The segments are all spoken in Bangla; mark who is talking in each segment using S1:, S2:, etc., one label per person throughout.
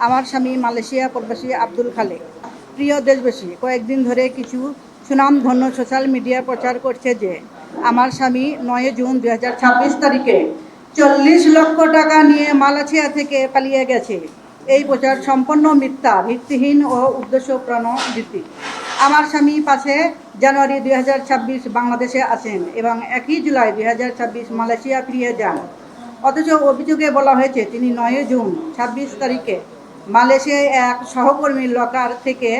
S1: আমার স্বামী মালয়েশিয়া প্রবাসী আব্দুল খালেক। প্রিয় দেশবাসী, কয়েকদিন ধরে কিছু সুনামধন্য সোশ্যাল মিডিয়া প্রচার করছে যে আমার স্বামী ৯ জুন ২০২৬ তারিখে ৪০ লক্ষ টাকা নিয়ে মালয়েশিয়া থেকে পালিয়ে গেছে। এই প্রচার সম্পূর্ণ মিথ্যা, ভিত্তিহীন ও উদ্দেশ্যপ্রণোদিত। আমার স্বামী ৫ জানুয়ারি ২০২৬ বাংলাদেশে আছেন এবং ১ জুলাই ২০২৬ মালয়েশিয়া ফিরে যান। অথচ অভিযোগে বলা হয়েছে তিনি ৯ জুন ২৬ তারিখে মালয়েশিয়ায় এক সহকর্মীর লকার থেকে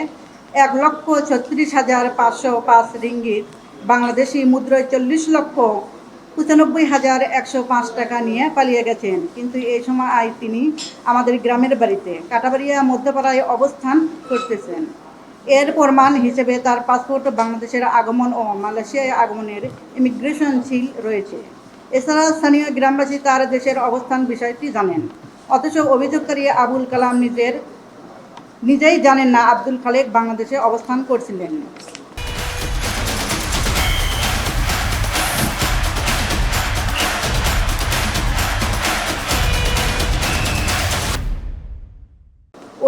S1: ১,৩৬,৫০৫ রিঙ্গিত বাংলাদেশি মুদ্রায় ৪০,৯৫,১০৫ টাকা নিয়ে পালিয়ে গেছেন। কিন্তু এই সময় তিনি আমাদের গ্রামের বাড়িতে কাটাবাড়িয়া মধ্যপাড়ায় অবস্থান করতেছেন। এর প্রমাণ হিসেবে তার পাসপোর্ট, বাংলাদেশের আগমন ও মালয়েশিয়ায় আগমনের ইমিগ্রেশন সিল রয়েছে। এছাড়া স্থানীয় গ্রামবাসী তার দেশের অবস্থান বিষয়টি জানেন। অথচ অভিযোগকারী আবুল কালাম নিজেই জানেন না আব্দুল খালেক বাংলাদেশে অবস্থান করছিলেন।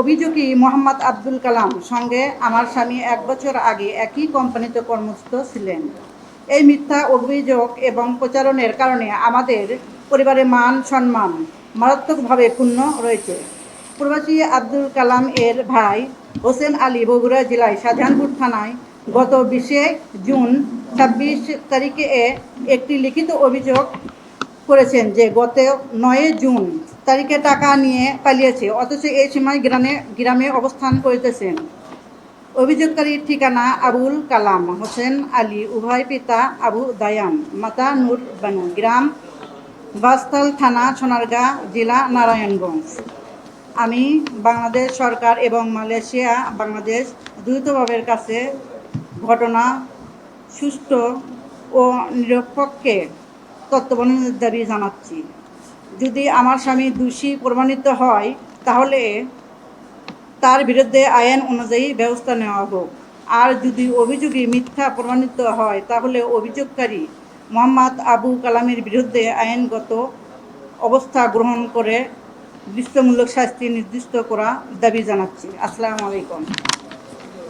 S1: অভিযোগী মোহাম্মদ আব্দুল কালাম সঙ্গে আমার স্বামী ১ বছর আগে একই কোম্পানিতে কর্মরত ছিলেন। এই মিথ্যা অভিযোগ এবং প্রচারণের কারণে আমাদের পরিবারের মান সম্মান মারাত্মকভাবে ক্ষুণ্ণ রয়েছে। প্রবাসী আব্দুল কালাম এর ভাই হোসেন আলী বগুড়া জেলায় শাহজাহানপুর থানায় গত ২০ জুন ২৬ তারিখে একটি লিখিত অভিযোগ করেছেন যে গত ৯ জুন তারিখে টাকা নিয়ে পালিয়েছে, অথচ এই সময় গ্রামে অবস্থান করিতেছেন। অভিযোগকারীর ঠিকানা আবুল কালাম হোসেন আলী, উভয় পিতা আবু দায়ান, মাতা নূর বানু, গ্রাম বাসতাল, থানা সোনারগাঁ, জেলা নারায়ণগঞ্জ। আমি বাংলাদেশ সরকার এবং মালয়েশিয়া বাংলাদেশ দ্বৈতভাবের কাছে ঘটনা সুষ্ঠু ও নিরপেক্ষ তত্ত্বাবধানের দাবি জানাচ্ছি। যদি আমার স্বামী দোষী প্রমাণিত হয় তাহলে তার বিরুদ্ধে আইন অনুযায়ী ব্যবস্থা নেওয়া হোক। আর যদি অভিযোগী মিথ্যা প্রমাণিত হয় তাহলে অভিযোগকারী মোহাম্মদ আবু কালামের বিরুদ্ধে আইনগত অবস্থা গ্রহণ করে দৃষ্টান্তমূলক শাস্তি নির্দিষ্ট করা দাবি জানাচ্ছি। আসসালামু আলাইকুম।